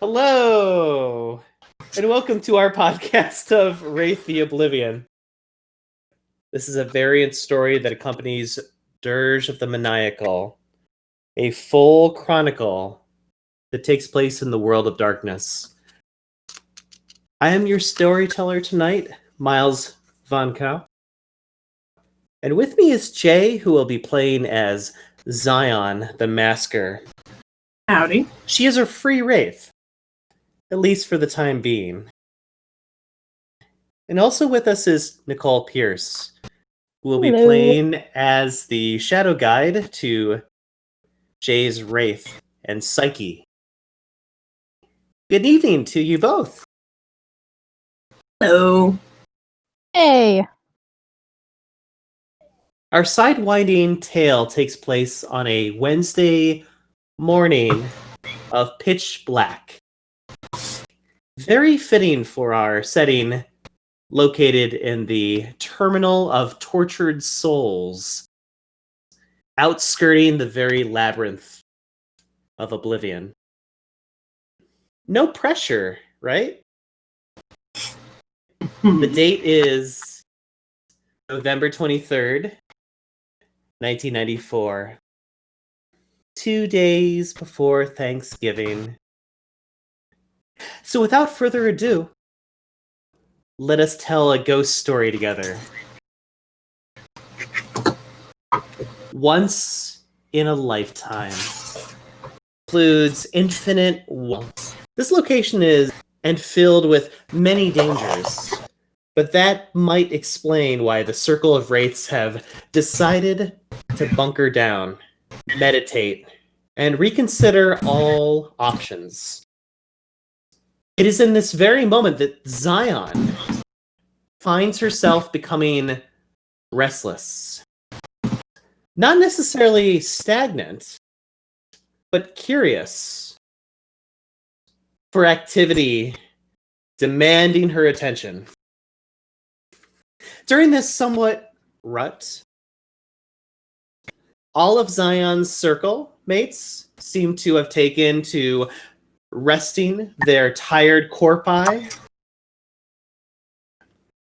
Hello, and welcome to our podcast of Wraith the Oblivion. This is a variant story that accompanies Dirge of the Maniacal, a full chronicle that takes place in the world of darkness. I am your storyteller tonight, Myles Von Kow. And with me is Jay, who will be playing as Zion the Masquer. Howdy. She is a free wraith, at least for the time being. And also with us is Nicole Pierce, who will be Hello. playing as the Shadowguide to Jay's Wraith and Psyche. Good evening to you both. Hello. Hey. Our sidewinding tale takes place on a Wednesday morning of pitch black. Very fitting for our setting, located in the terminal of tortured souls, outskirting the very labyrinth of oblivion. No pressure, right? The date is November 23rd, 1994. 2 days before Thanksgiving. So without further ado, let us tell a ghost story together. Once in a lifetime includes infinite wealth. This location is and filled with many dangers, but that might explain why the Circle of Wraiths have decided to bunker down, meditate, and reconsider all options. It is in this very moment that Zion finds herself becoming restless. Not necessarily stagnant, but curious for activity demanding her attention. During this somewhat rut, all of Zion's circle mates seem to have taken to resting their tired corpi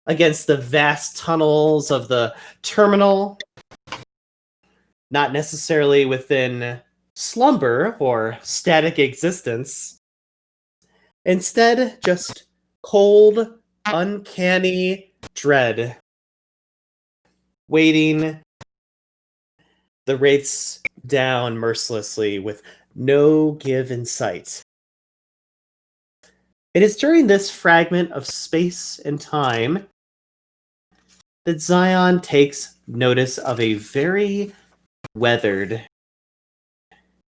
against the vast tunnels of the terminal, not necessarily within slumber or static existence. Instead, just cold, uncanny dread, waiting the wraiths down mercilessly with no give in sight. It is during this fragment of space and time that Zion takes notice of a very weathered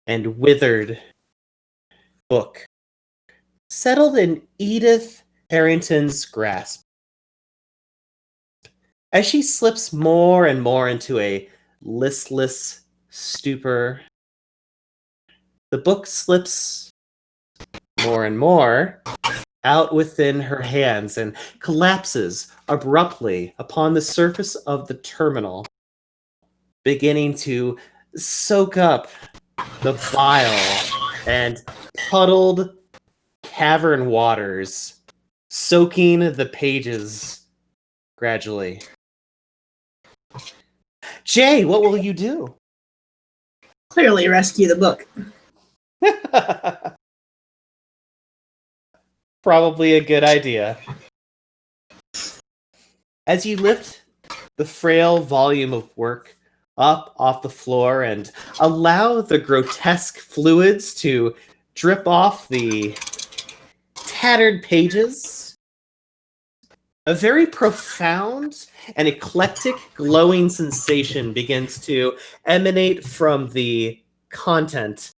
and withered book settled in Edith Harrington's grasp. As she slips more and more into a listless stupor, the book slips more and more out within her hands and collapses abruptly upon the surface of the terminal, beginning to soak up the vile and puddled cavern waters, soaking the pages gradually. Jay, what will you do? Clearly rescue the book. Probably a good idea. As you lift the frail volume of work up off the floor and allow the grotesque fluids to drip off the tattered pages, a very profound and eclectic glowing sensation begins to emanate from the content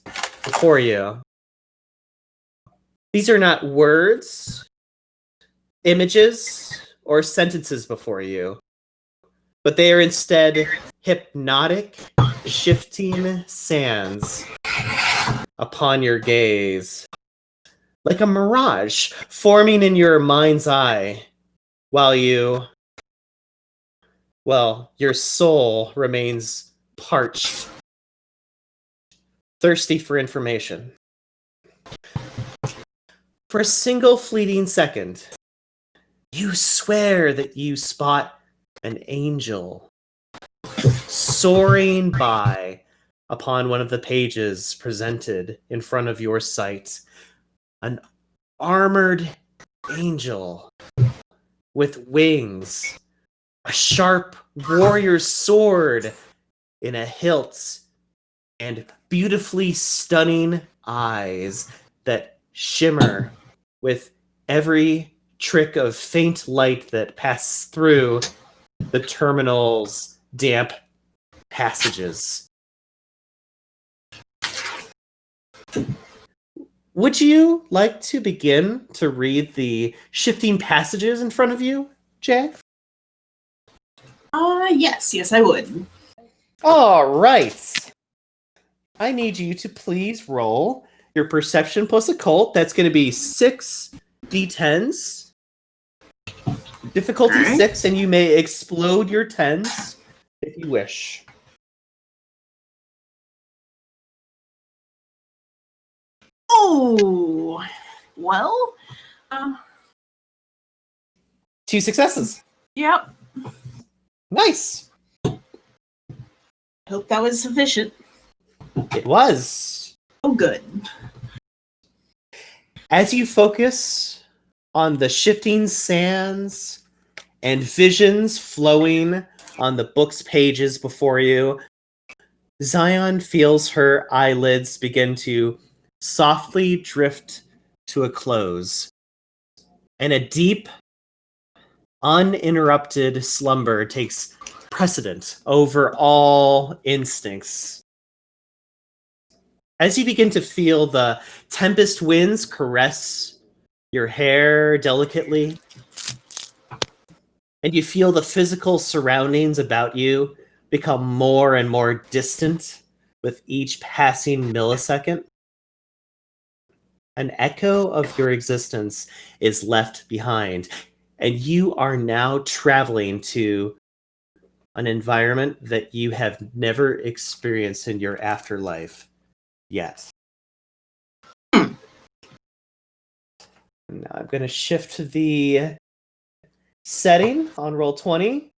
before you. These are not words, images, or sentences before you, but they are instead hypnotic, shifting sands upon your gaze, like a mirage forming in your mind's eye, while your soul remains parched, thirsty for information. For a single fleeting second, you swear that you spot an angel soaring by upon one of the pages presented in front of your sight. An armored angel with wings, a sharp warrior's sword in a hilt, and beautifully stunning eyes that shimmer with every trick of faint light that passes through the terminal's damp passages. Would you like to begin to read the shifting passages in front of you, Jay? Yes, I would. All right. I need you to please roll your perception plus occult. That's going to be 6 d10s. Difficulty Alright. 6, and you may explode your 10s if you wish. Oh, well, 2 successes. yep. Nice. Hope that was sufficient. It was. Oh, good. As you focus on the shifting sands and visions flowing on the book's pages before you, Zion feels her eyelids begin to softly drift to a close, and a deep, uninterrupted slumber takes precedent over all instincts. As you begin to feel the tempest winds caress your hair delicately, and you feel the physical surroundings about you become more and more distant with each passing millisecond, an echo of your existence is left behind, and you are now traveling to an environment that you have never experienced in your afterlife yet. Now I'm going to shift the setting on Roll20.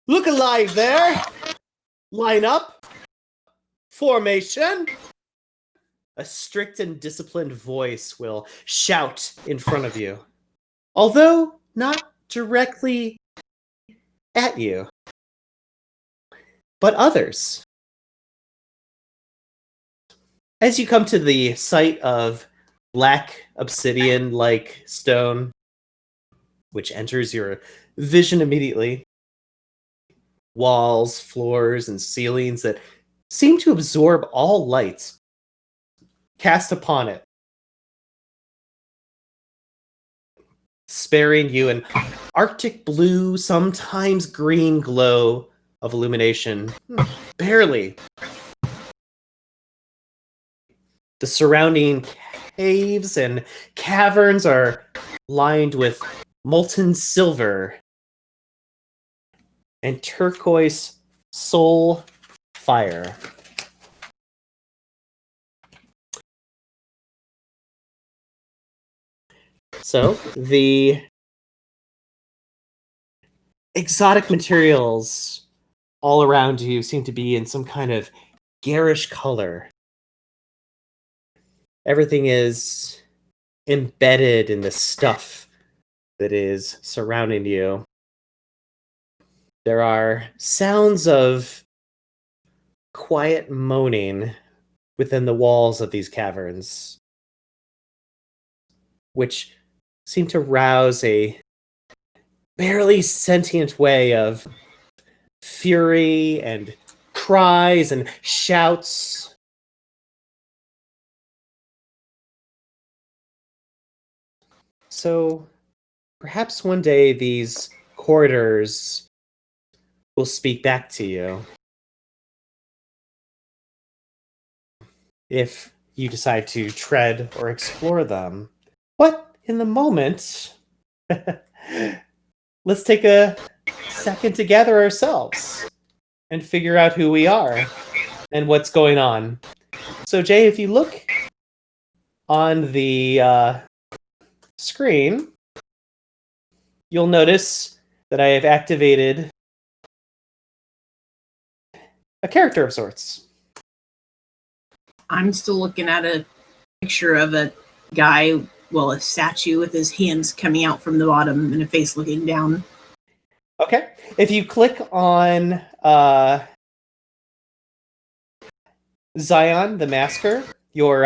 Look alive there! Line up! Formation! A strict and disciplined voice will shout in front of you, although not directly at you, but others. As you come to the site of black obsidian-like stone, which enters your vision immediately, walls, floors, and ceilings that seem to absorb all light cast upon it, sparing you an arctic blue, sometimes green glow of illumination, barely. The surrounding caves and caverns are lined with molten silver and turquoise soul fire. So, the exotic materials all around you seem to be in some kind of garish color. Everything is embedded in the stuff that is surrounding you. There are sounds of quiet moaning within the walls of these caverns, which seem to rouse a barely sentient way of fury and cries and shouts. So perhaps one day these corridors will speak back to you, if you decide to tread or explore them. But in the moment, let's take a second to gather ourselves and figure out who we are and what's going on. So Jay, if you look on the screen, you'll notice that I have activated a character of sorts. I'm still looking at a picture of a guy, a statue with his hands coming out from the bottom and a face looking down. Okay. If you click on Zion the Masquer, your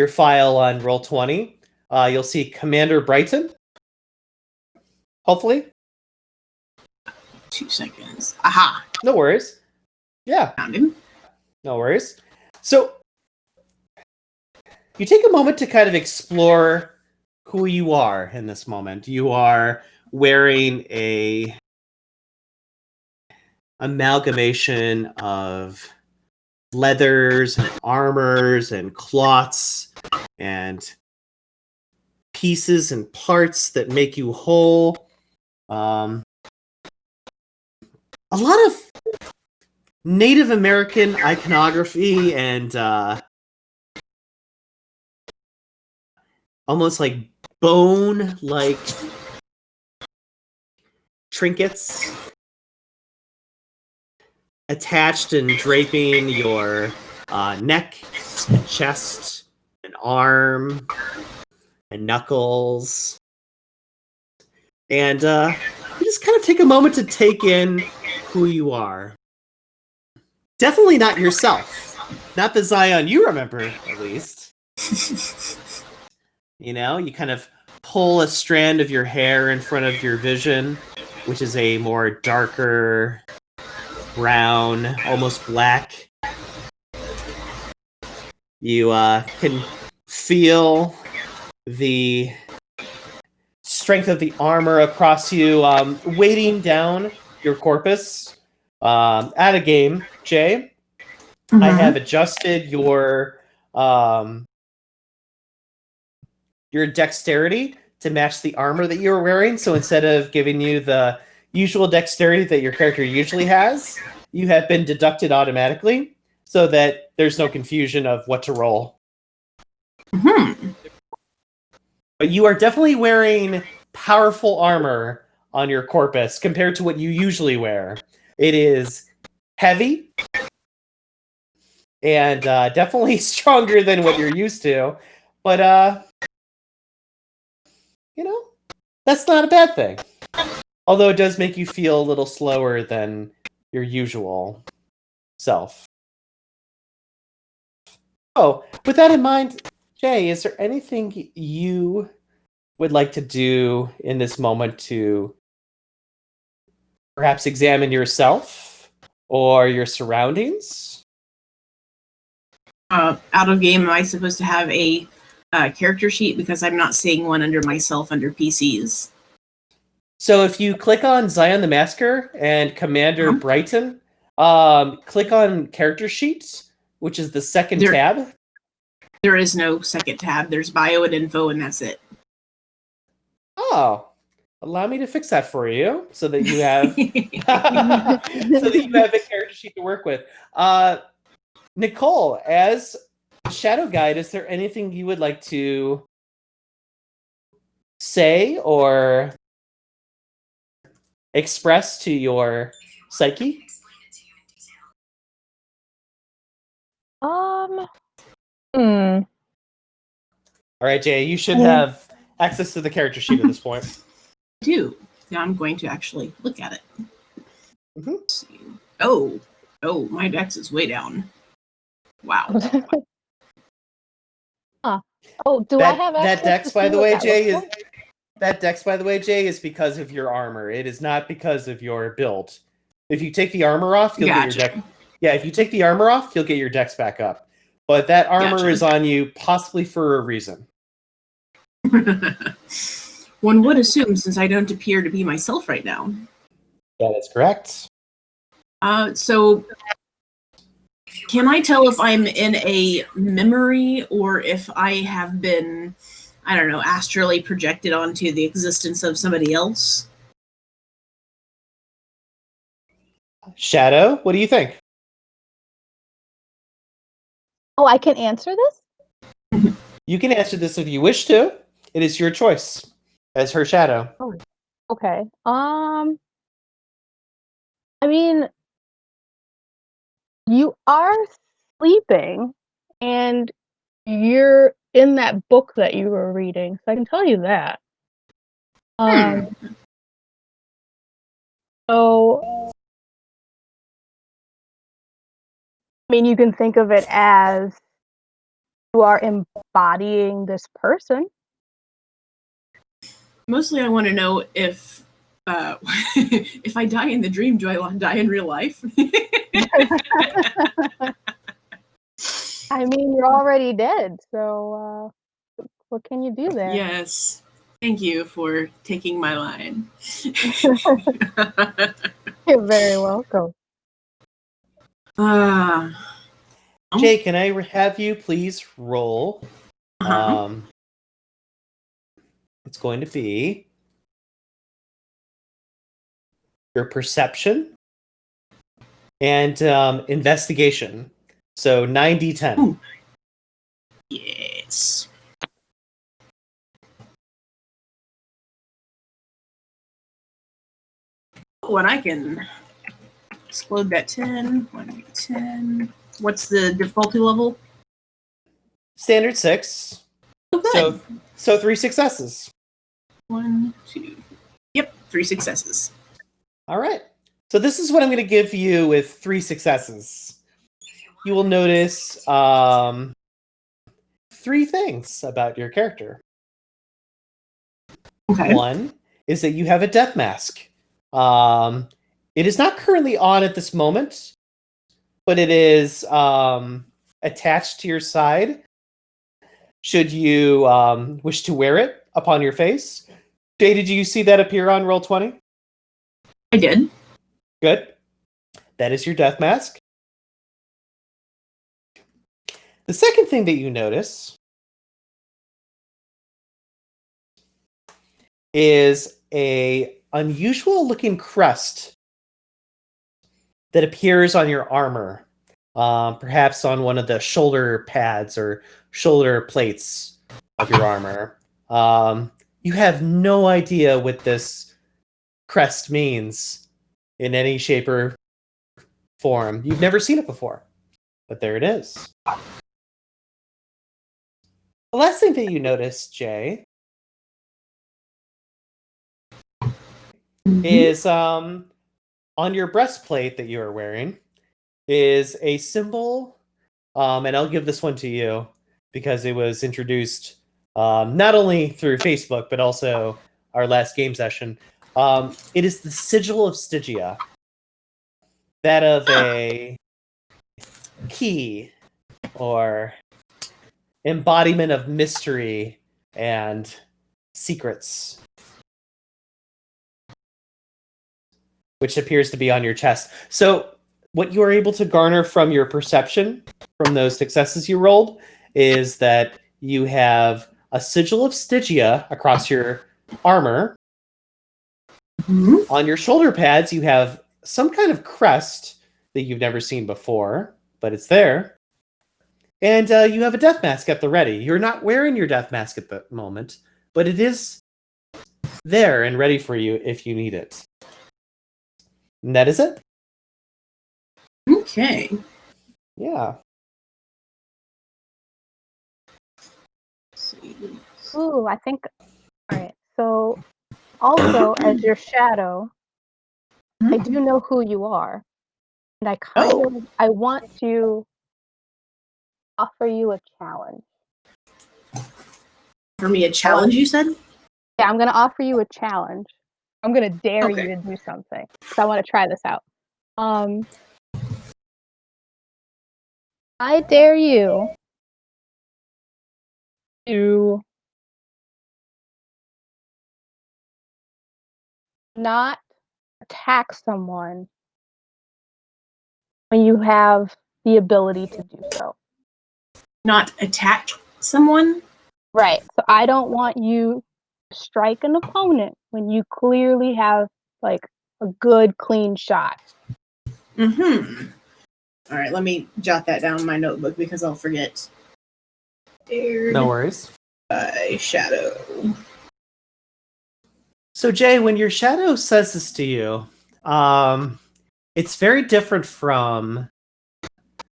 file on Roll20, you'll see Commander Brighton. Hopefully. 2 seconds. Aha! No worries. Yeah. Found him. No worries. So, you take a moment to kind of explore who you are in this moment. You are wearing a amalgamation of leathers and armors and cloths and pieces and parts that make you whole. A lot of Native American iconography and almost like bone-like trinkets attached and draping your neck, and chest, and arm, and knuckles. And you just kind of take a moment to take in who you are. Definitely not yourself. Not the Zion you remember, at least. You know, you kind of pull a strand of your hair in front of your vision, which is a more darker brown, almost black. You can feel the strength of the armor across you, weighting down your corpus. At a game, Jay, I have adjusted your dexterity to match the armor that you're wearing. So instead of giving you the usual dexterity that your character usually has, you have been deducted automatically so that there's no confusion of what to roll. Mm-hmm. But you are definitely wearing powerful armor on your corpus compared to what you usually wear. It is heavy and definitely stronger than what you're used to. But, you know, that's not a bad thing. Although it does make you feel a little slower than your usual self. Oh, with that in mind, Jay, is there anything you would like to do in this moment to perhaps examine yourself or your surroundings? Out of game, am I supposed to have a character sheet because I'm not seeing one under myself under PCs? So if you click on Zion the Masquer and Commander Brighton, click on Character Sheets, which is the second tab. There is no second tab. There's bio and info, and that's it. Oh, allow me to fix that for you so that you have so that you have a character sheet to work with. Nicole, as Shadowguide, is there anything you would like to say or express to your psyche? Hmm. All right, Jay, you should have access to the character sheet at this point. I do. Now I'm going to actually look at it. Mm-hmm. Let's see. Oh, my dex is way down. Wow. Do I have access that dex, to by see the what way, that Jay, looks like? that dex, by the way, Jay, is because of your armor. It is not because of your build. If you take the armor off, you'll get your dex. Yeah, if you take the armor off, you'll get your dex back up. But that armor is on you possibly for a reason. One would assume, since I don't appear to be myself right now. That is correct. So can I tell if I'm in a memory or if I have been, I don't know, astrally projected onto the existence of somebody else? Shadow, what do you think? Oh, I can answer this? You can answer this if you wish to. It is your choice as her shadow. Oh, okay. I mean, you are sleeping, and you're in that book that you were reading, so I can tell you that. So, I mean, you can think of it as you are embodying this person. Mostly, I want to know if if I die in the dream, do I die in real life? I mean, you're already dead, so what can you do there? Yes. Thank you for taking my line. You're very welcome. Jay, can I have you please roll? It's going to be your perception and investigation. So 9d10. Ooh. Yes. Oh, and I can explode that 10. 1d10. What's the difficulty level? Standard 6. Oh, good. So 3 successes. 1, 2. Yep, 3 successes. All right. So this is what I'm going to give you with 3 successes. You will notice 3 things about your character. Okay. One is that you have a death mask. It is not currently on at this moment, but it is attached to your side. Should you wish to wear it upon your face? Jay, did you see that appear on Roll20? I did. Good. That is your death mask. The second thing that you notice is a unusual looking crest that appears on your armor, perhaps on one of the shoulder pads or shoulder plates of your armor. You have no idea what this crest means in any shape or form. You've never seen it before, but there it is. The last thing that you notice, Jay, is on your breastplate that you are wearing is a symbol, and I'll give this one to you because it was introduced not only through Facebook, but also our last game session. It is the Sigil of Stygia. That of a key or embodiment of mystery and secrets, which appears to be on your chest. So what you are able to garner from your perception from those successes you rolled is that you have a Sigil of Stygia across your armor. Mm-hmm. On your shoulder pads, you have some kind of crest that you've never seen before, but it's there. And you have a death mask at the ready. You're not wearing your death mask at the moment, but it is there and ready for you if you need it. And that is it. Okay. Yeah. Ooh, I think. All right. So, also as your shadow, I do know who you are, and I want to offer you a challenge. For me, a challenge, you said? Yeah, I'm going to offer you a challenge. I'm going to dare you to do something because I want to try this out. I dare you to not attack someone when you have the ability to do so. Not attack someone? Right. So I don't want you to strike an opponent when you clearly have like a good, clean shot. Mm-hmm. All right, let me jot that down in my notebook because I'll forget. Dared No worries. by shadow. So, Jay, when your shadow says this to you, it's very different from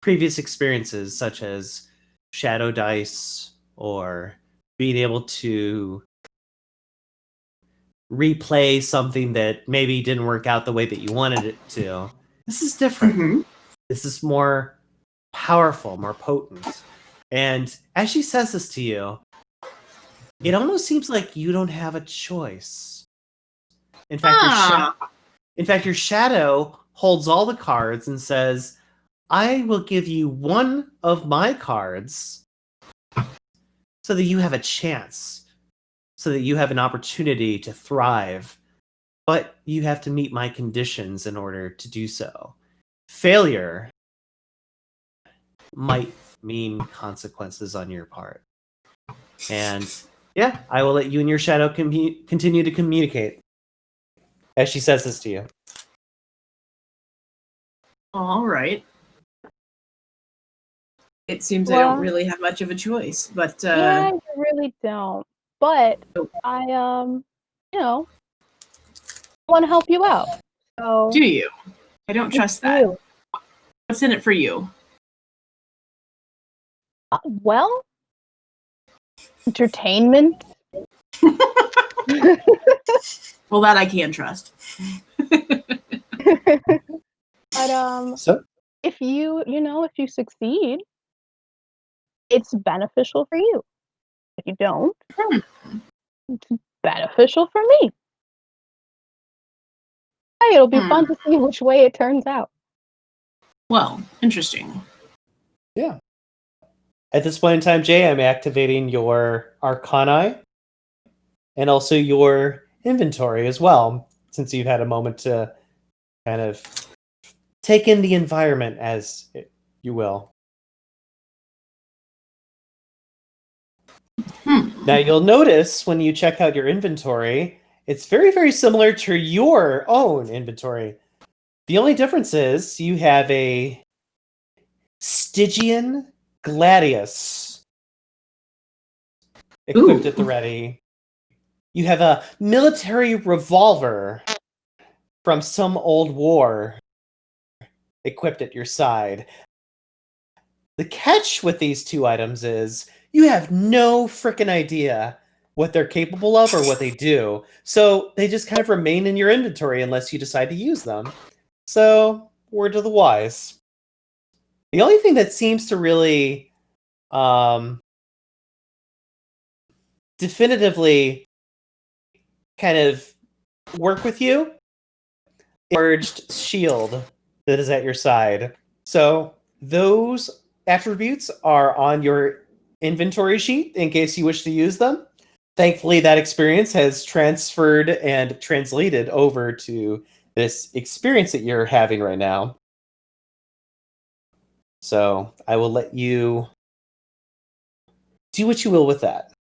previous experiences, such as shadow dice or being able to replay something that maybe didn't work out the way that you wanted it to. This is different. Mm-hmm. This is more powerful, more potent. And as she says this to you, it almost seems like you don't have a choice. In fact, your shadow holds all the cards and says, I will give you one of my cards so that you have a chance, so that you have an opportunity to thrive. But you have to meet my conditions in order to do so. Failure might mean consequences on your part. And yeah, I will let you and your shadow continue to communicate as she says this to you. All right. It seems I don't really have much of a choice, but yeah, you really don't. But I want to help you out. So do you? I don't trust that. You. What's in it for you? Well, entertainment. Well, that I can trust. But So if you succeed, it's beneficial for you. If you don't, it's beneficial for me. Hey, it'll be fun to see which way it turns out. Well, interesting. yeah. At this point in time, Jay, I'm activating your Arcana and also your inventory as well, since you've had a moment to kind of take in the environment, as you will. Now, you'll notice when you check out your inventory, it's very, very similar to your own inventory. The only difference is you have a Stygian Gladius equipped at the ready. You have a military revolver from some old war equipped at your side. The catch with these two items is you have no frickin' idea what they're capable of or what they do. So they just kind of remain in your inventory unless you decide to use them. So, word to the wise. The only thing that seems to really definitively kind of work with you, Urged shield that is at your side. So those attributes are on your inventory sheet in case you wish to use them. Thankfully, that experience has transferred and translated over to this experience that you're having right now. So I will let you do what you will with that.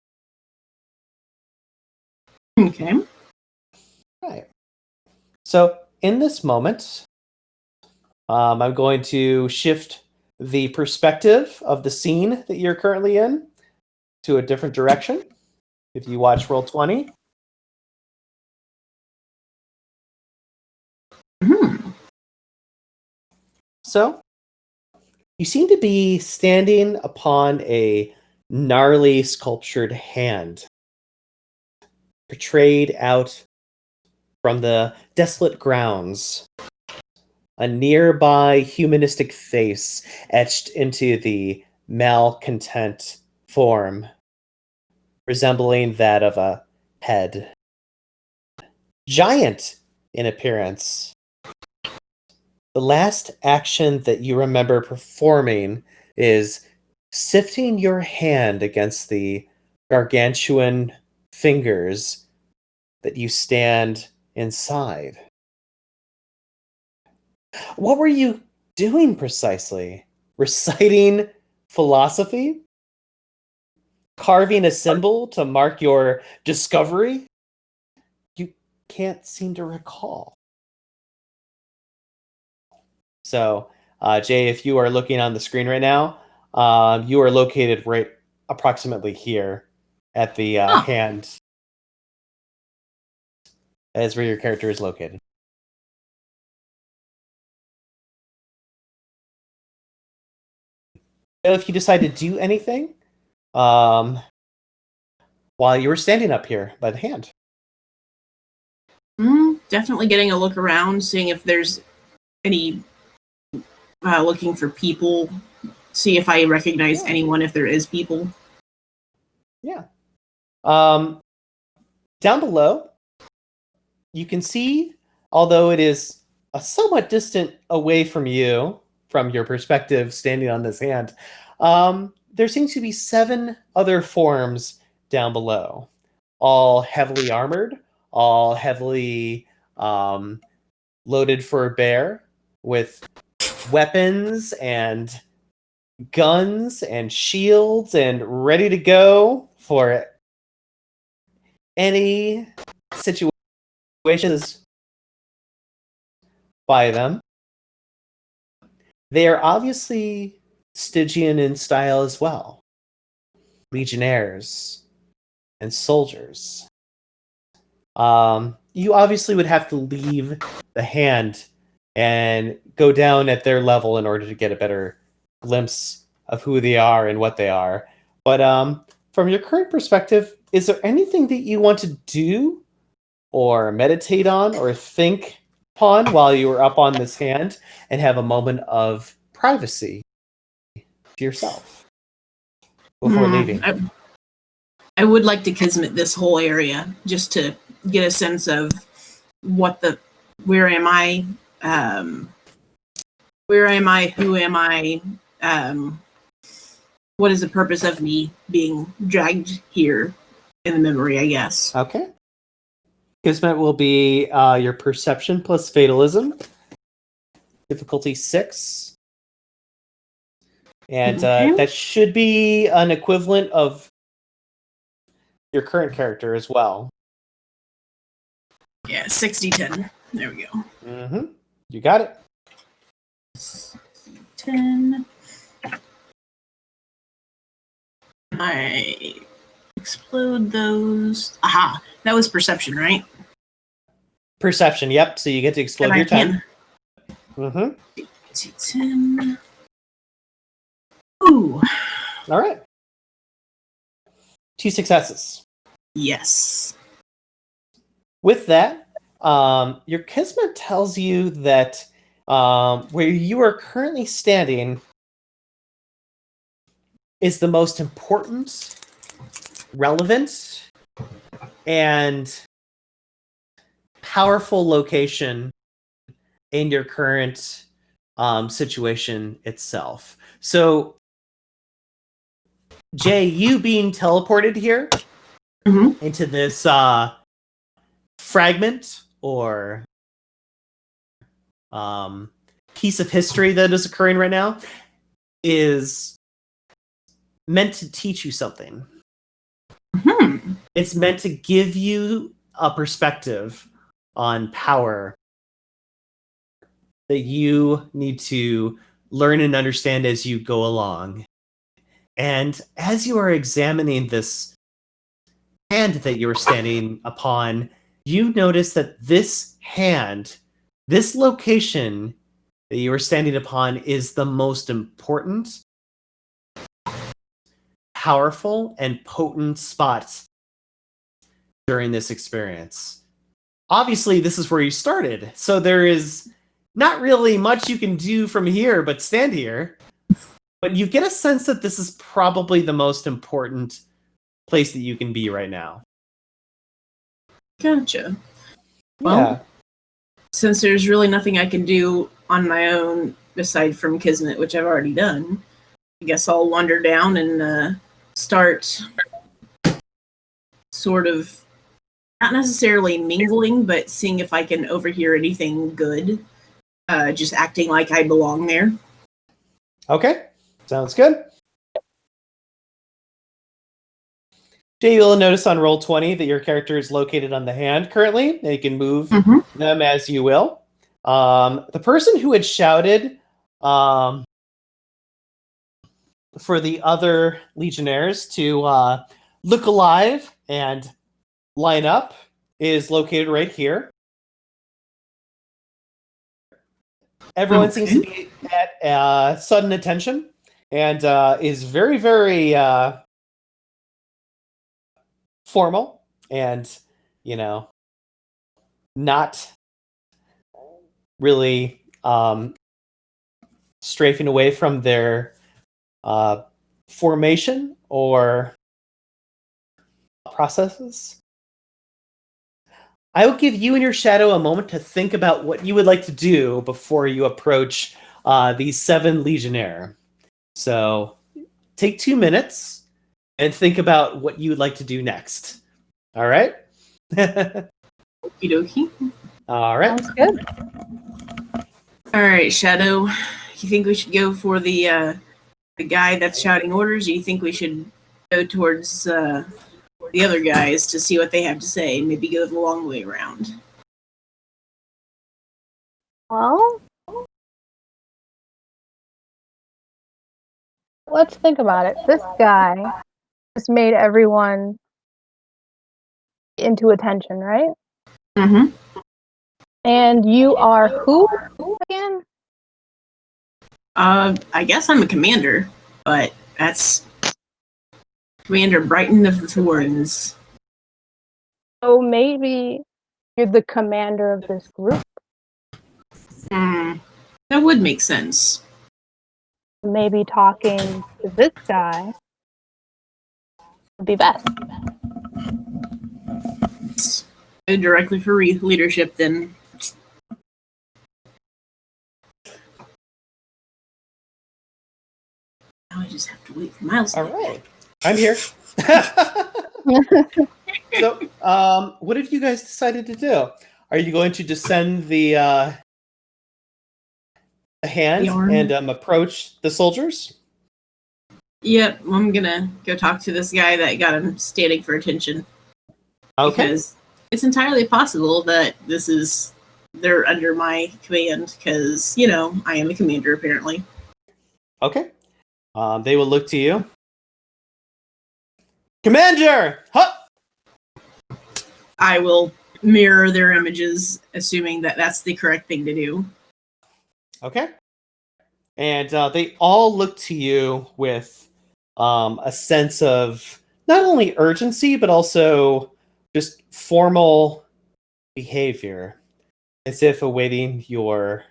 Okay. Right. So in this moment, I'm going to shift the perspective of the scene that you're currently in to a different direction. If you watch Roll20. So, you seem to be standing upon a gnarly sculptured hand, portrayed out from the desolate grounds. A nearby humanistic face etched into the malcontent form, resembling that of a head. Giant in appearance. The last action that you remember performing is sifting your hand against the gargantuan fingers that you stand inside. What were you doing precisely? Reciting philosophy? Carving a symbol to mark your discovery? You can't seem to recall. So, Jay, if you are looking on the screen right now, you are located right approximately here at the hand. That is where your character is located. If you decide to do anything while you were standing up here by the hand. Definitely getting a look around, seeing if there's any, looking for people, see if I recognize anyone, if there is people. Yeah. Down below, you can see, although it is a somewhat distant away from you, from your perspective standing on this hand, there seems to be 7 other forms down below, all heavily armored, all heavily loaded for a bear, with weapons and guns and shields and ready to go for any situations by them. They are obviously Stygian in style as well. Legionnaires and soldiers. You obviously would have to leave the hand and go down at their level in order to get a better glimpse of who they are and what they are. But from your current perspective, is there anything that you want to do or meditate on or think upon while you were up on this hand and have a moment of privacy to yourself before leaving? I would like to Kismet this whole area just to get a sense of where am I, who am I, what is the purpose of me being dragged here in the memory, I guess. Okay. Kismet will be your perception plus fatalism. Difficulty 6. And that should be an equivalent of your current character as well. Yeah, 60-10. There we go. Mm-hmm. You got it. 10. I explode those. Aha, that was perception, right? Perception, yep. So you get to explode your 10. Mm-hmm. 10. Ooh. All right. 2 successes. Yes. With that, your Kismet tells you that where you are currently standing is the most important, relevant, and powerful location in your current situation itself. So, Jay, you being teleported here into this fragment or piece of history that is occurring right now is meant to teach you something. It's meant to give you a perspective on power that you need to learn and understand as you go along. And as you are examining this hand that you're standing upon, you notice that this hand, this location that you are standing upon, is the most important, powerful, and potent spot during this experience. Obviously, this is where you started, so there is not really much you can do from here but stand here. But you get a sense that this is probably the most important place that you can be right now. Gotcha. Well, since there's really nothing I can do on my own aside from Kismet, which I've already done, I guess I'll wander down and start sort of, not necessarily mingling, but seeing if I can overhear anything good. Just acting like I belong there. Okay, sounds good. Jay, you'll notice on roll 20 that your character is located on the hand currently, and you can move them as you will. The person who had shouted for the other legionnaires to look alive and line up is located right here. Everyone seems to be at sudden attention and is very, very formal and, not really strafing away from their formation or processes. I will give you and your shadow a moment to think about what you would like to do before you approach these 7 legionnaire. So take 2 minutes and think about what you would like to do next. All right? Okie dokie. All right. Sounds good. All right, Shadow. You think we should go for the guy that's shouting orders, or you think we should go towards the other guys to see what they have to say and maybe go the long way around? Well, let's think about it. This guy just made everyone into attention, right? Mm-hmm. And you are who again? I guess I'm a commander, but that's Commander Brighton of the Thorns. So maybe you're the commander of this group. That would make sense. Maybe talking to this guy would be best. Go directly for leadership, then. Now I just have to wait for Myles. All right. I'm here. So, what have you guys decided to do? Are you going to descend the hand and approach the soldiers? Yep, I'm gonna go talk to this guy that got him standing for attention. Okay. Because it's entirely possible that they're under my command, because, I am a commander, apparently. Okay. They will look to you. Commander! Huh! I will mirror their images, assuming that that's the correct thing to do. Okay. And they all look to you with a sense of not only urgency, but also just formal behavior, as if awaiting your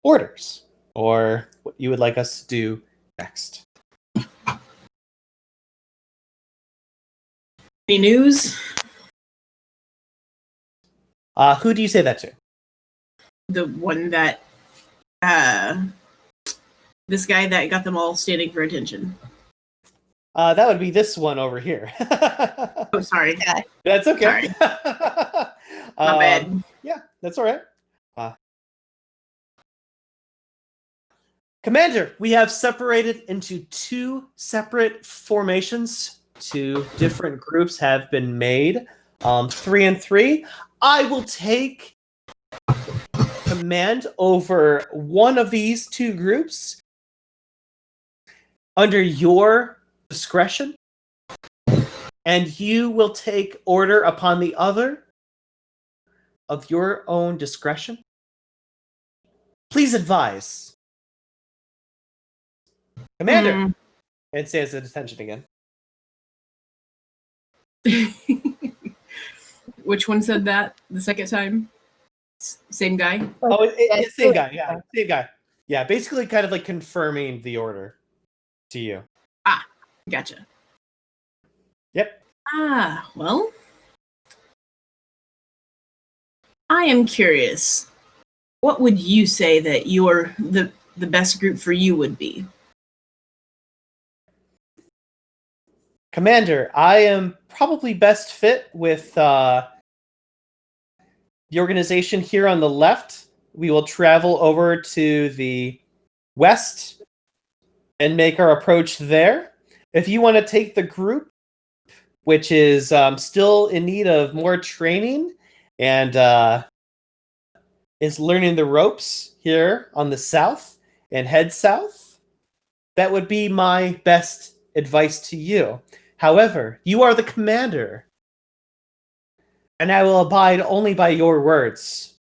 orders or what you would like us to do next. Any news? Who do you say that to? The one that, this guy that got them all standing for attention. That would be this one over here. Oh, sorry. That's okay. Sorry. My bad. Yeah, that's all right. Commander, we have separated into 2 separate formations. 2 different groups have been made. 3 and 3. I will take command over one of these 2 groups under your discretion, and you will take order upon the other of your own discretion. Please advise. Commander! And stands at attention again. Which one said that the second time? Same guy? Oh, it's same guy. Yeah, same guy. Yeah, basically kind of like confirming the order to you. Gotcha. Yep. Well, I am curious. What would you say that the best group for you would be? Commander, I am probably best fit with the organization here on the left. We will travel over to the west and make our approach there. If you want to take the group, which is still in need of more training and is learning the ropes here on the south and head south, that would be my best advice to you. However, you are the commander, and I will abide only by your words.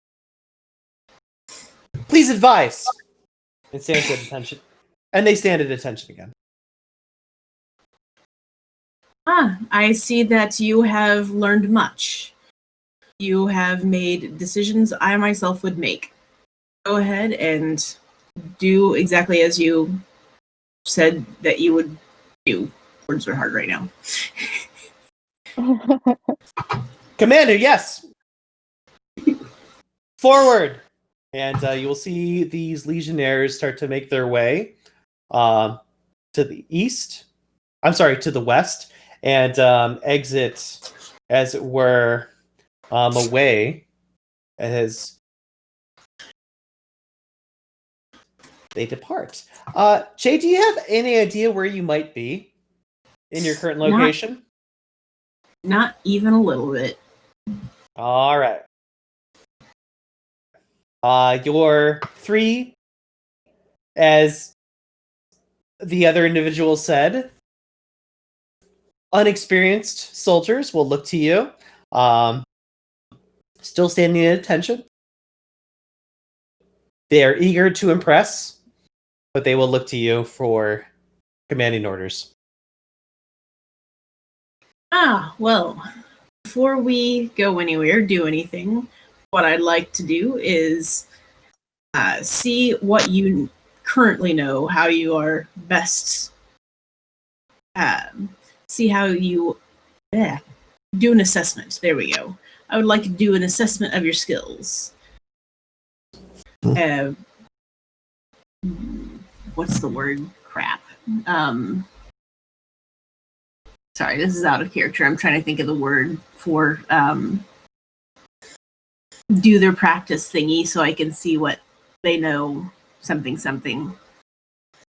Please advise. And stands at attention. And they stand at attention again. I see that you have learned much. You have made decisions I myself would make. Go ahead and do exactly as you said that you would do. Words are hard right now. Commander, yes. Forward. And you will see these legionnaires start to make their way to the east. I'm sorry, to the west, and exit, as it were, away as they depart. Jay, do you have any idea where you might be in your current location? Not even a little bit. All right. Your three, as the other individual said, unexperienced soldiers will look to you. Still standing at attention. They are eager to impress, but they will look to you for commanding orders. Well, before we go anywhere, do anything, what I'd like to do is see what you currently know, how you are best, see how you do an assessment. There we go. I would like to do an assessment of your skills. What's the word? Crap. Sorry, this is out of character. I'm trying to think of the word for do their practice thingy so I can see what they know. Something.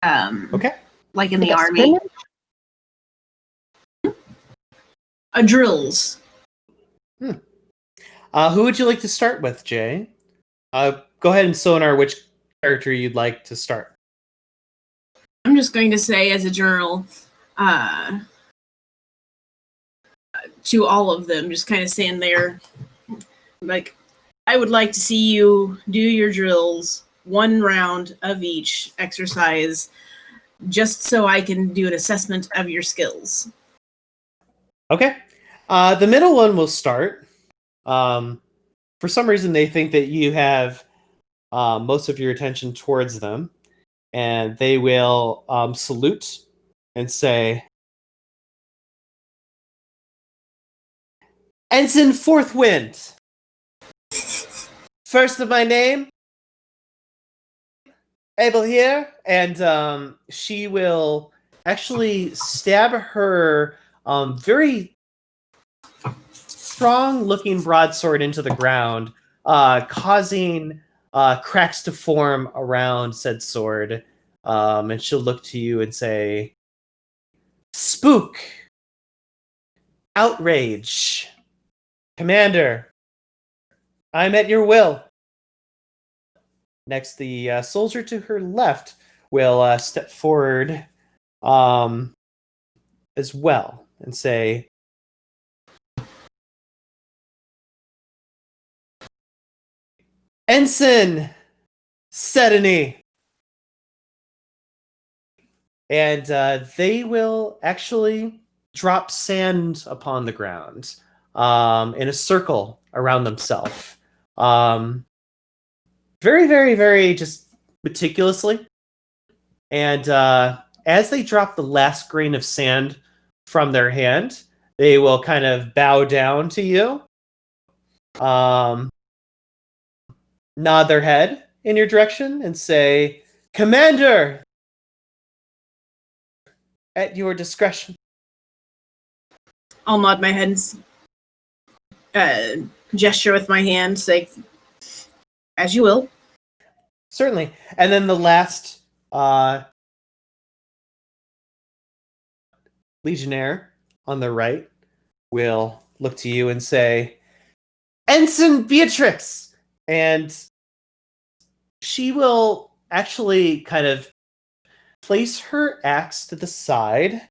Okay. Like in the army. Drills. Who would you like to start with, Jay? Go ahead and sonar which character you'd like to start. I'm just going to say as a general, to all of them, just kind of stand there, like, I would like to see you do your drills, 1 round of each exercise, just so I can do an assessment of your skills. Okay. The middle one will start. For some reason, they think that you have most of your attention towards them, and they will salute and say, Ensign Fourth Wind. First of my name, Abel here, and she will actually stab her very strong-looking broadsword into the ground, causing cracks to form around said sword. And she'll look to you and say, Spook! Outrage! Commander! I'm at your will. Next, the soldier to her left will step forward as well and say, Ensign Sedany. And they will actually drop sand upon the ground in a circle around themselves. Very, very, very just meticulously. And as they drop the last grain of sand from their hand, they will kind of bow down to you, nod their head in your direction, and say, Commander, at your discretion. I'll nod my head and gesture with my hand, say, as you will. Certainly. And then the last legionnaire on the right will look to you and say, Ensign Beatrix! And she will actually kind of place her axe to the side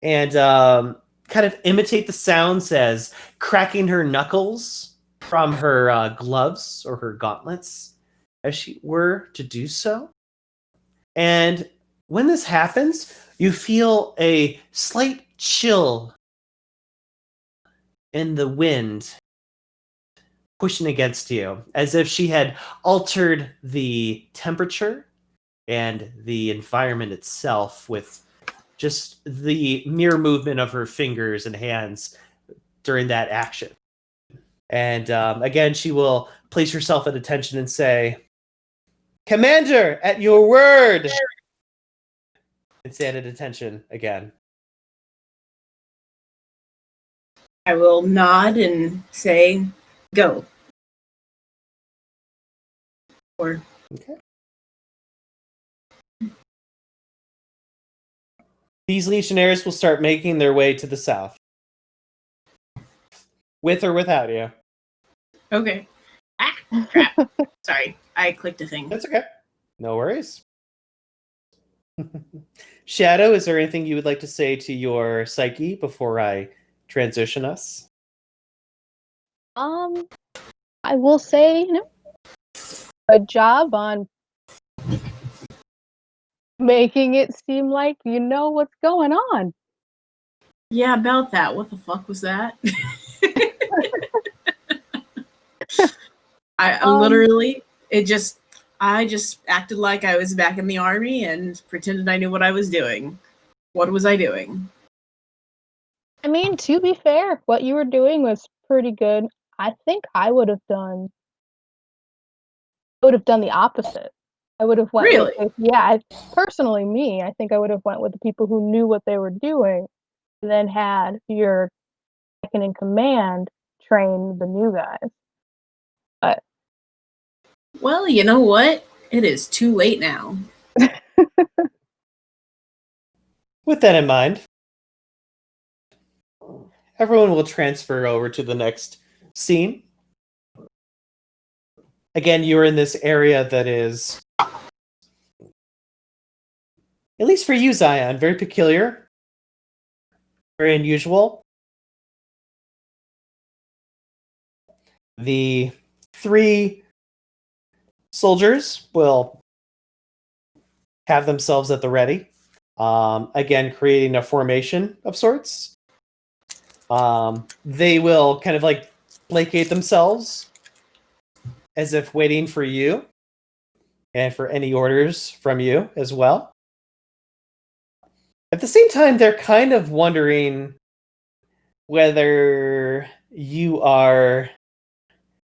and kind of imitate the sounds as cracking her knuckles from her gloves or her gauntlets as she were to do so. And when this happens, you feel a slight chill in the wind pushing against you, as if she had altered the temperature and the environment itself with just the mere movement of her fingers and hands during that action. And again, she will place herself at attention and say, "Commander, at your word!" And stand at attention again. I will nod and say, go. Or Okay. These legionnaires will start making their way to the south. With or without you. okay. Ah, crap. Sorry, I clicked a thing. That's okay. No worries. Shadow, is there anything you would like to say to your psyche before I transition us? I will say, good job on making it seem like you know what's going on. Yeah, about that. What the fuck was that? I literally, I just acted like I was back in the army and pretended I knew what I was doing. What was I doing? I mean, to be fair, what you were doing was pretty good. I think I would have done the opposite. I would have went Really? personally me, I think I would have went with the people who knew what they were doing and then had your second in command train the new guys. But well, you know what? It is too late now. With that in mind, everyone will transfer over to the next scene. Again, you're in this area that is, at least for you, Zion, very peculiar, very unusual. The 3 soldiers will have themselves at the ready. Again, creating a formation of sorts. They will kind of like placate themselves as if waiting for you and for any orders from you as well. At the same time, they're kind of wondering whether you are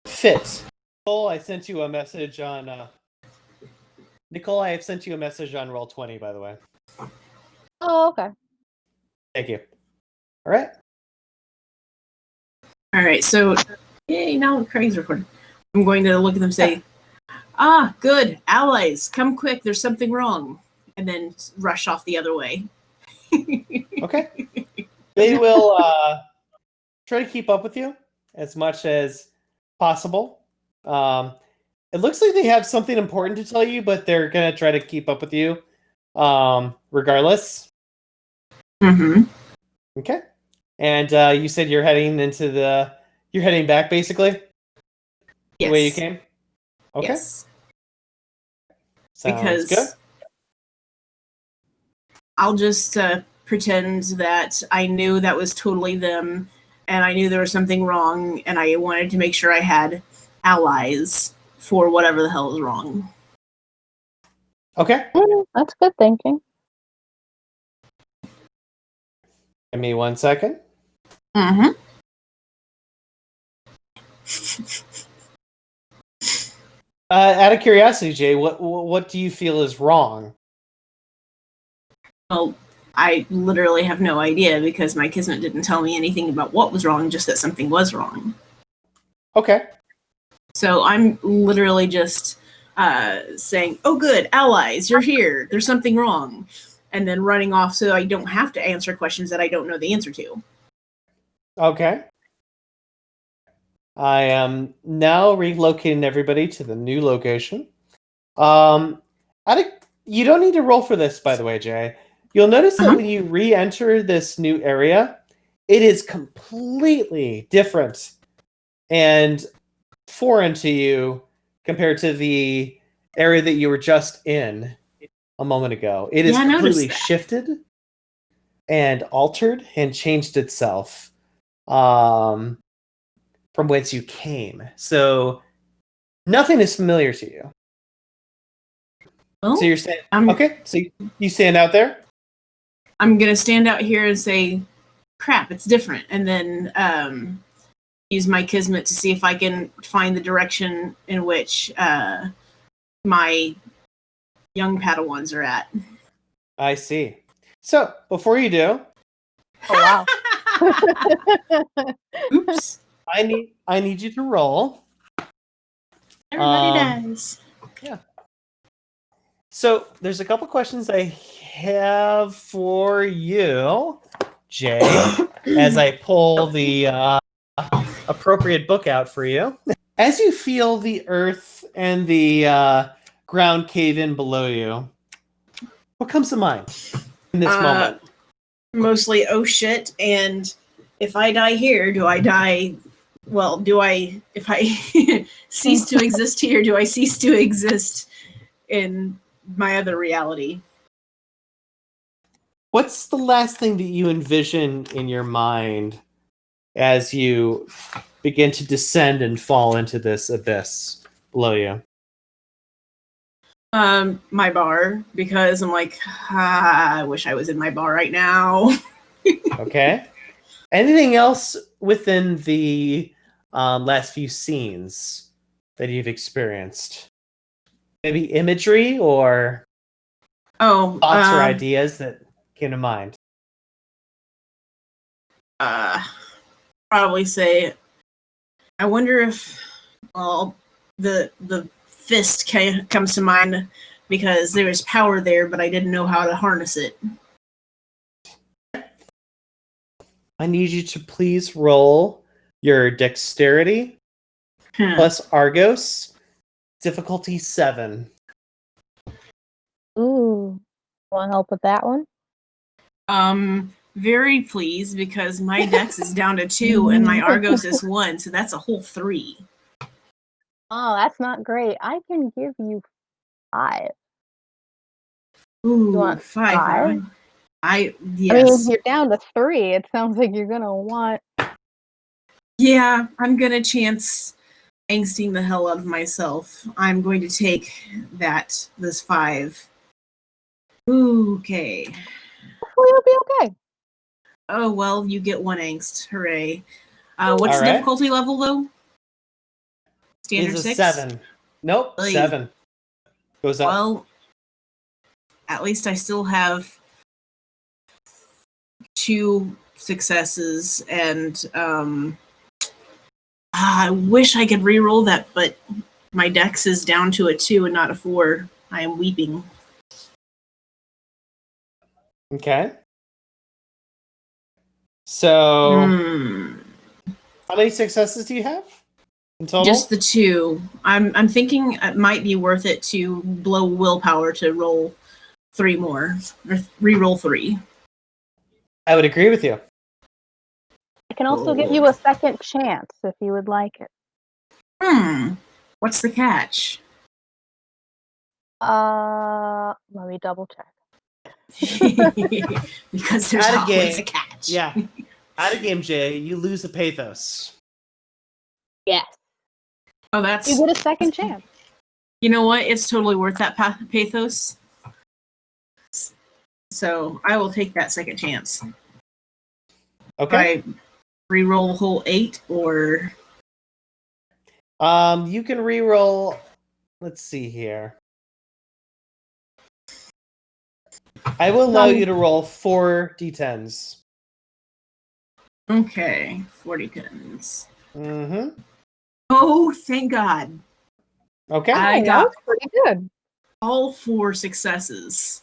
fit. Nicole, I sent you a message on Nicole, I have sent you a message on Roll20, by the way. oh, okay. Thank you. All right. All right, so yay! Now Craig's recording. I'm going to look at them and say, "Ah, good allies, come quick! There's something wrong," and then rush off the other way. Okay. They will try to keep up with you as much as possible. It looks like they have something important to tell you, but they're gonna try to keep up with you, regardless. Mm-hmm. Okay. And you said you're heading back basically. Yes. The way you came. Okay. Yes. Sounds because good. I'll just pretend that I knew that was totally them, and I knew there was something wrong, and I wanted to make sure I had allies for whatever the hell is wrong. Okay. That's good thinking. Give me 1 second. Mm-hmm. Out of curiosity, Jay, what do you feel is wrong? Well, I literally have no idea because my kismet didn't tell me anything about what was wrong, just that something was wrong. Okay. So I'm literally just saying, "Oh, good, allies, you're here. There's something wrong," and then running off so I don't have to answer questions that I don't know the answer to. Okay. I am now relocating everybody to the new location. You don't need to roll for this, by the way, Jay. You'll notice that when you re-enter this new area, it is completely different and foreign to you compared to the area that you were just in a moment ago. It is completely shifted and altered and changed itself from whence you came. So nothing is familiar to you. Well, so you're saying, okay, so you stand out there? I'm going to stand out here and say, crap, it's different. And then use my Kismet to see if I can find the direction in which my young Padawans are at. I see. So, before you do... Oh, wow. Oops. I need you to roll. Everybody does. Yeah. So, there's a couple questions I have for you, Jay, as I pull the appropriate book out for you. As you feel the earth and the ground cave in below you, what comes to mind in this moment? Mostly, oh shit, and if I die here, do I die... Well, if I cease to exist here, do I cease to exist in my other reality? What's the last thing that you envision in your mind as you begin to descend and fall into this abyss below you? My bar, because I'm like, I wish I was in my bar right now. Okay. Anything else within the last few scenes that you've experienced? Maybe imagery or thoughts or ideas that came to mind? Probably say, I wonder if, the fist comes to mind because there is power there, but I didn't know how to harness it. I need you to please roll your dexterity plus Argos, difficulty 7. Ooh. Want help with that one? Very pleased, because my dex is down to 2 and my Argos is 1, so that's a whole 3. Oh, that's not great. I can give you 5. Ooh, You want 5? Yes. I mean, if you're down to 3, it sounds like you're gonna want... Yeah, I'm gonna chance angsting the hell out of myself. I'm going to take this 5. Okay. Hopefully it'll be okay. Oh, well, you get 1 angst. Hooray. What's the difficulty level, though? Standard 6? 7. Nope, 7. Goes up. Well, at least I still have 2 successes, and I wish I could re-roll that, but my dex is down to a 2 and not a 4. I am weeping. Okay. So, how many successes do you have in total? Just the 2. I'm thinking it might be worth it to blow willpower to roll 3 more, or re-roll 3. I would agree with you. I can also give you a second chance if you would like it. What's the catch? Let me double check. Because there's always a catch. Yeah. Out of game, Jay, you lose the pathos. Yes. Oh, that's... You get a second chance. You know what? It's totally worth that pathos. So I will take that second chance. Okay. I re-roll the whole 8, or... You can re-roll... Let's see here. I will allow you to roll 4 d10s. Okay, 4 d10s. Mm-hmm. Oh, thank God. Okay. I got pretty good. All 4 successes.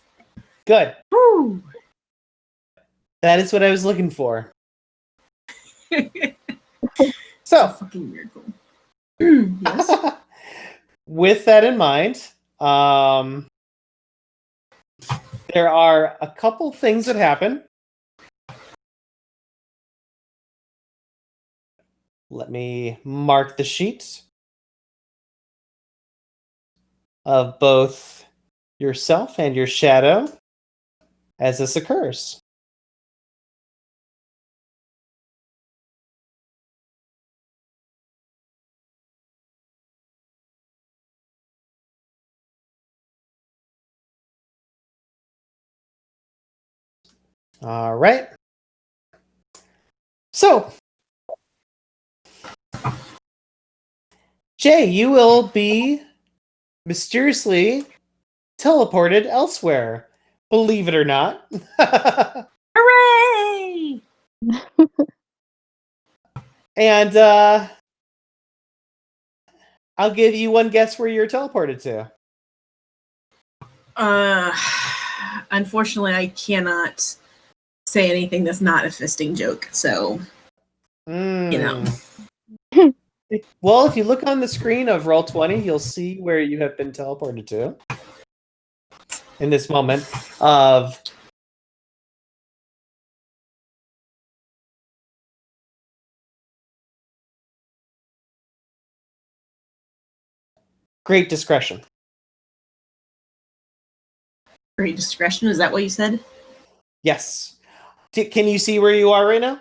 Good. Woo! That is what I was looking for. It's So, a fucking miracle. Yes. With that in mind, there are a couple things that happen. Let me mark the sheet of both yourself and your shadow as this occurs. All right. So, Jay, you will be mysteriously teleported elsewhere. Believe it or not. Hooray! And I'll give you one guess where you're teleported to. Unfortunately, I cannot say anything that's not a fisting joke. So, you know. Well, if you look on the screen of Roll20, you'll see where you have been teleported to in this moment of great discretion. Great discretion, is that what you said? Yes. Can you see where you are right now?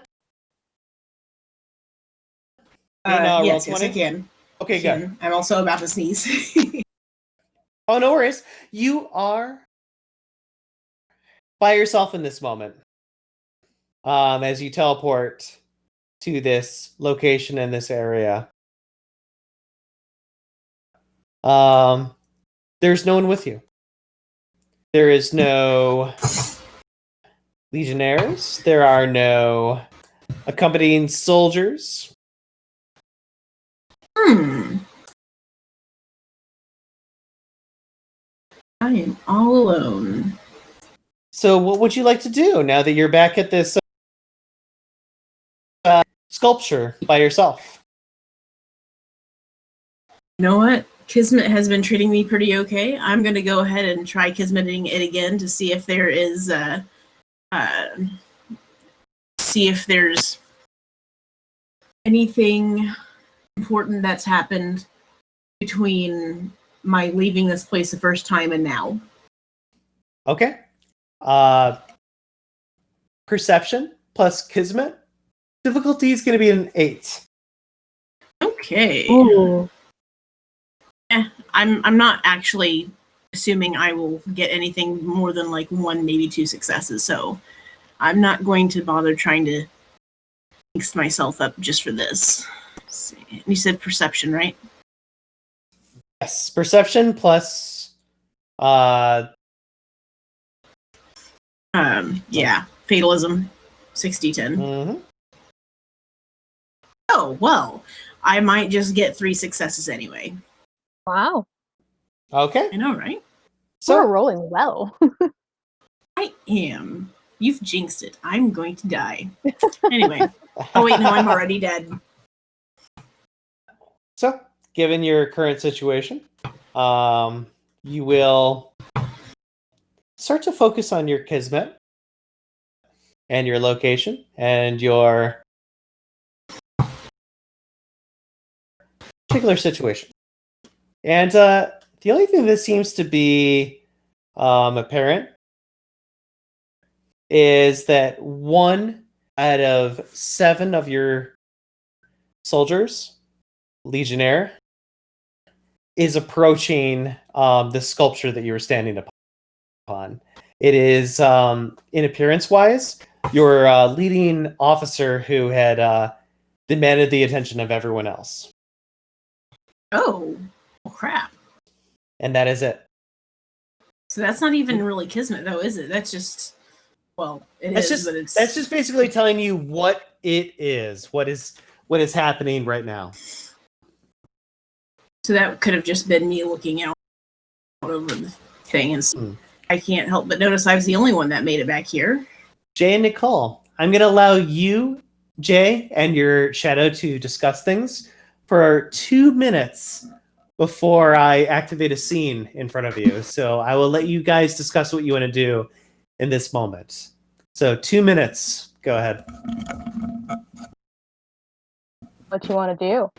Yes, Roll20? I can. Okay, good. I'm also about to sneeze. Oh, no worries. You are by yourself in this moment. As you teleport to this location in this area. There's no one with you. There is no legionnaires. There are no accompanying soldiers. I am all alone. So what would you like to do now that you're back at this sculpture by yourself? You know what? Kismet has been treating me pretty okay. I'm going to go ahead and try Kismeting it again to see if there is, see if there's anything important that's happened between my leaving this place the first time and now. Okay. Perception plus Kismet. Difficulty is going to be an 8. Okay. Ooh. I'm not actually assuming I will get anything more than like 1, maybe 2 successes, so I'm not going to bother trying to mix myself up just for this. Let's see. You said perception, right? Yes, perception plus yeah, fatalism, 60-10. Mm-hmm. Oh, well, I might just get 3 successes anyway. Wow. Okay. I know, right? So We're rolling well. I am. You've jinxed it. I'm going to die. Anyway. Oh, wait, no, I'm already dead. So, given your current situation, you will start to focus on your Kismet and your location and your particular situation. And the only thing that seems to be apparent is that 1 out of 7 of your soldiers, legionnaire, is approaching the sculpture that you were standing upon. It is, in appearance-wise, your leading officer who had demanded the attention of everyone else. Oh, crap. And that is it. So that's not even really Kismet, though, is it? That's just, well, That's just basically telling you what it is, what is happening right now. So that could have just been me looking out over the thing, and I can't help but notice I was the only one that made it back here. Jay and Nicole, I'm going to allow you, Jay, and your shadow to discuss things for 2 minutes before I activate a scene in front of you. So I will let you guys discuss what you want to do in this moment. So 2 minutes. Go ahead. What you want to do?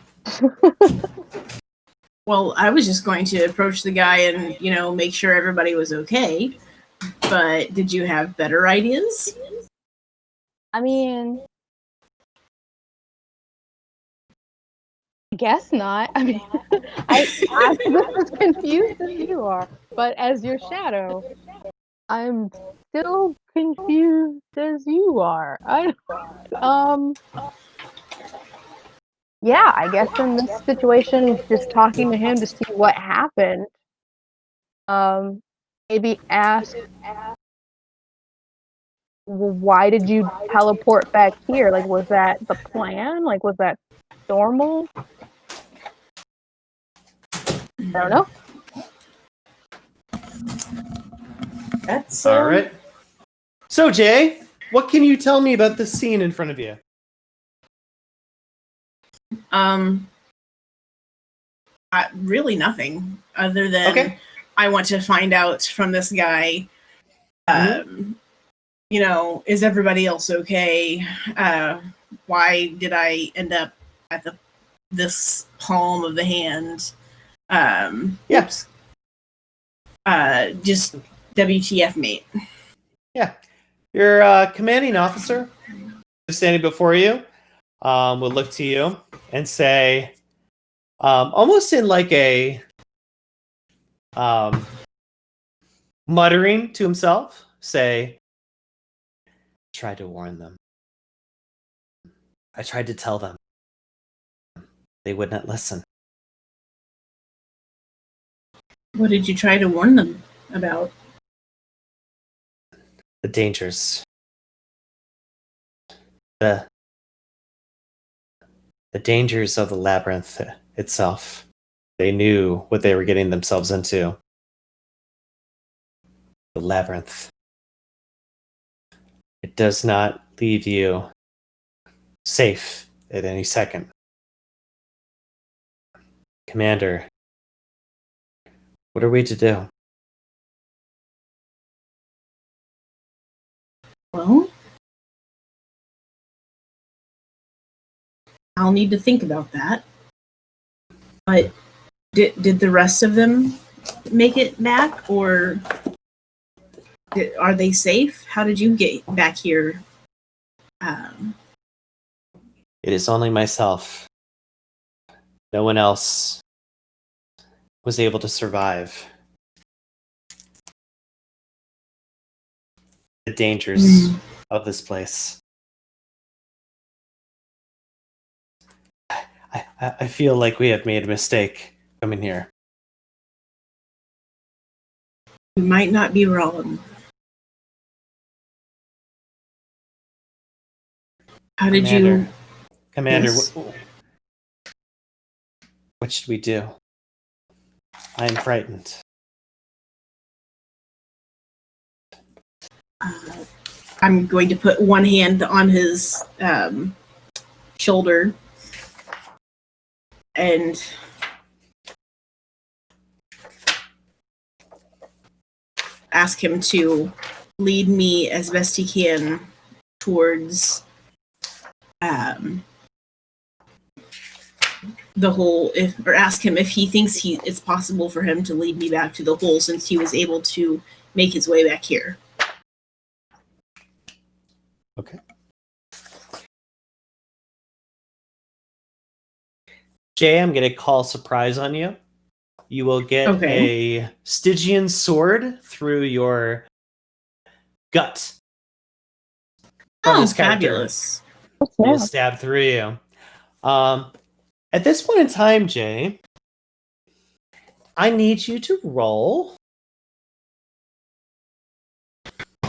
Well, I was just going to approach the guy and, make sure everybody was okay. But did you have better ideas? I mean, I guess not. I mean, I'm just as confused as you are. But as your shadow, I'm still confused as you are. Yeah, I guess in this situation, just talking to him to see what happened. Maybe ask, well, why did you teleport back here? Like, was that the plan? Like, was that normal? I don't know. That's All right. So, Jay, what can you tell me about the scene in front of you? Really nothing other than I want to find out from this guy. Is everybody else okay? Why did I end up at this palm of the hand? Yes. Just WTF, mate. Yeah. Your commanding officer standing before you will look to you and say, almost in like a muttering to himself, say, tried to warn them. I tried to tell them. They would not listen. What did you try to warn them about? The dangers. The dangers of the labyrinth itself. They knew what they were getting themselves into. The labyrinth. It does not leave you safe at any second. Commander, what are we to do? Well, I'll need to think about that. But did the rest of them make it back, or are they safe? How did you get back here? It is only myself. No one else was able to survive the dangers of this place. I feel like we have made a mistake coming here. You might not be wrong. How did you... Commander, Yes. what should we do? I am frightened. I'm going to put one hand on his shoulder and ask him to lead me as best he can towards the hole, or ask him if he thinks it's possible for him to lead me back to the hole, since he was able to make his way back here. Okay. Jay, I'm going to call surprise on you. You will get a Stygian sword through your gut. Oh, fabulous. Will stab through you. At this point in time, Jay, I need you to roll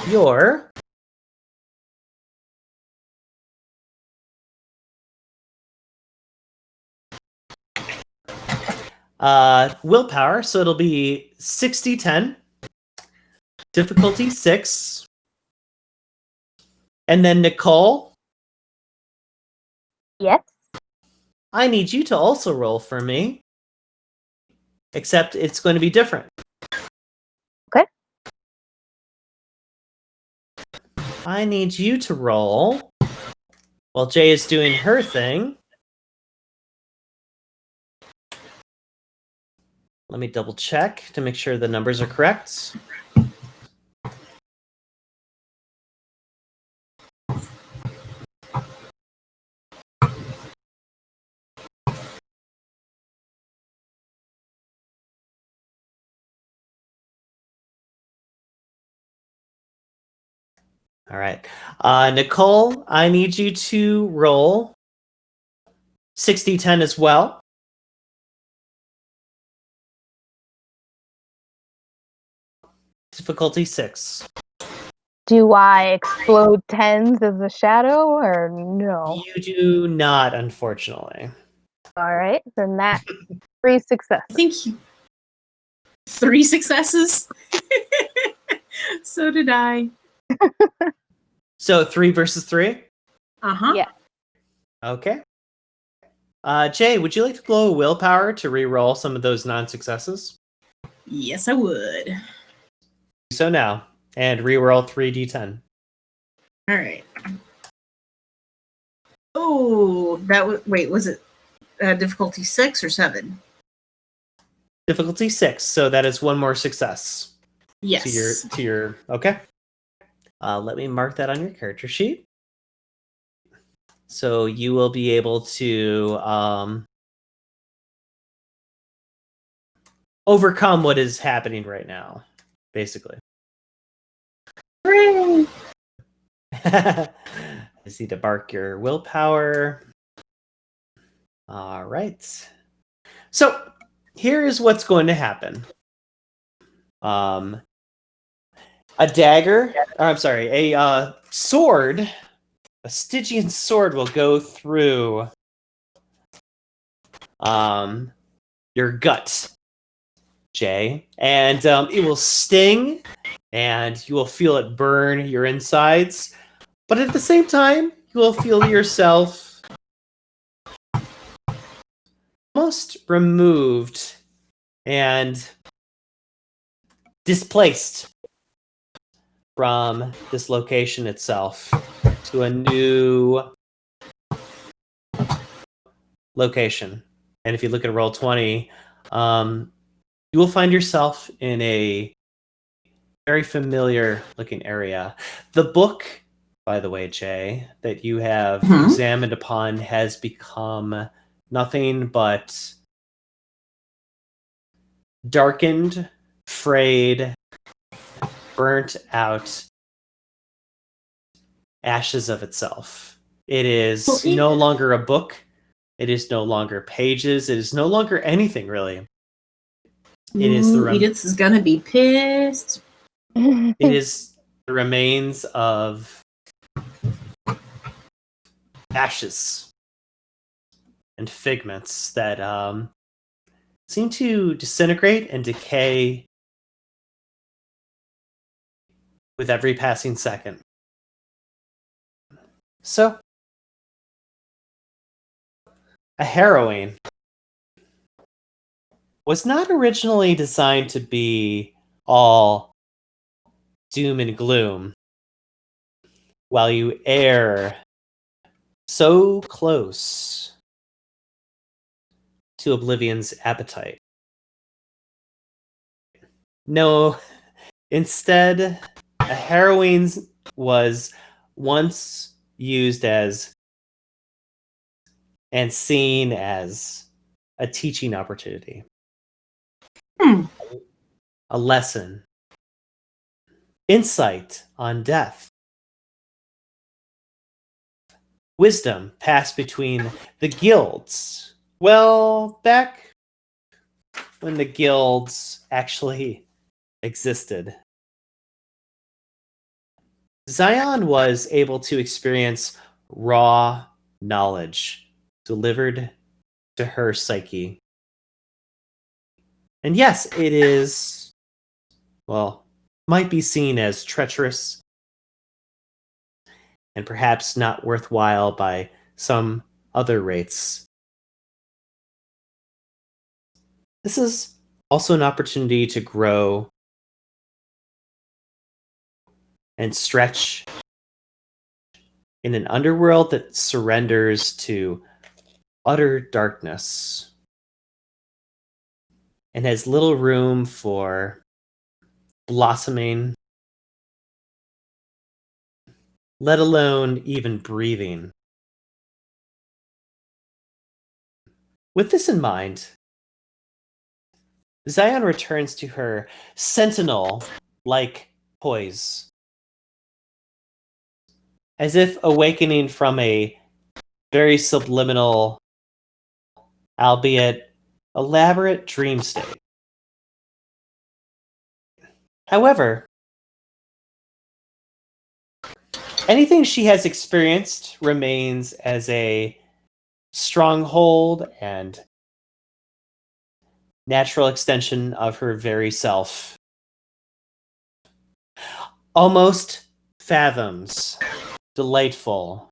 your willpower. So it'll be 60-10, difficulty 6. And then Nicole. Yes. I need you to also roll for me. Except it's going to be different. Okay. I need you to roll while Jay is doing her thing. Let me double check to make sure the numbers are correct. All right. Nicole, I need you to roll 60-10 as well. Difficulty 6. Do I explode tens as a shadow or no? You do not, unfortunately. All right, then that's 3 successes. I think 3 successes. So did I. So 3 versus 3? Uh-huh. Yeah. Okay. Jay, would you like to blow a willpower to re-roll some of those non-successes? Yes, I would. Do so now, and re-roll 3d10. All right. Oh, that was... Wait, was it difficulty 6 or 7? Difficulty 6, so that is one more success. Yes. To your okay. Let me mark that on your character sheet. So you will be able to overcome what is happening right now, basically. Hooray! I just need to mark your willpower. All right. So here is what's going to happen. A dagger, I'm sorry, a sword, a Stygian sword will go through your gut, Jay, and it will sting, and you will feel it burn your insides, but at the same time, you will feel yourself almost removed and displaced from this location itself to a new location. And if you look at Roll20, you will find yourself in a very familiar looking area. The book, by the way, Jay, that you have examined upon has become nothing but darkened, frayed, burnt out ashes of itself. It is no longer a book. It is no longer pages. It is no longer anything, really. It is the Edith is gonna be pissed. It is the remains of ashes and figments that seem to disintegrate and decay with every passing second. So, a harrowing was not originally designed to be all doom and gloom, while you err so close to Oblivion's appetite. No, instead, a harrowing was once used as and seen as a teaching opportunity, a lesson, insight on death, wisdom passed between the guilds. Well, back when the guilds actually existed, Zion was able to experience raw knowledge delivered to her psyche. And yes, it is, well, might be seen as treacherous and perhaps not worthwhile by some other wraiths. This is also an opportunity to grow and stretch in an underworld that surrenders to utter darkness and has little room for blossoming, let alone even breathing. With this in mind, Zion returns to her sentinel-like poise, as if awakening from a very subliminal, albeit elaborate dream state. However, anything she has experienced remains as a stronghold and natural extension of her very self. Almost fathoms delightful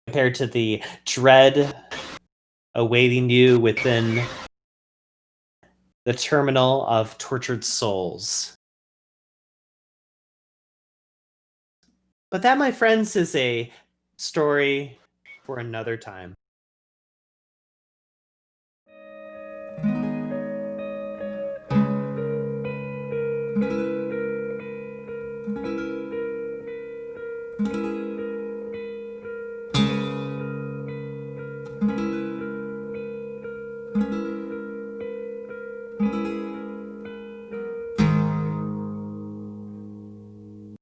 compared to the dread awaiting you within the terminal of tortured souls. But that, my friends, is a story for another time.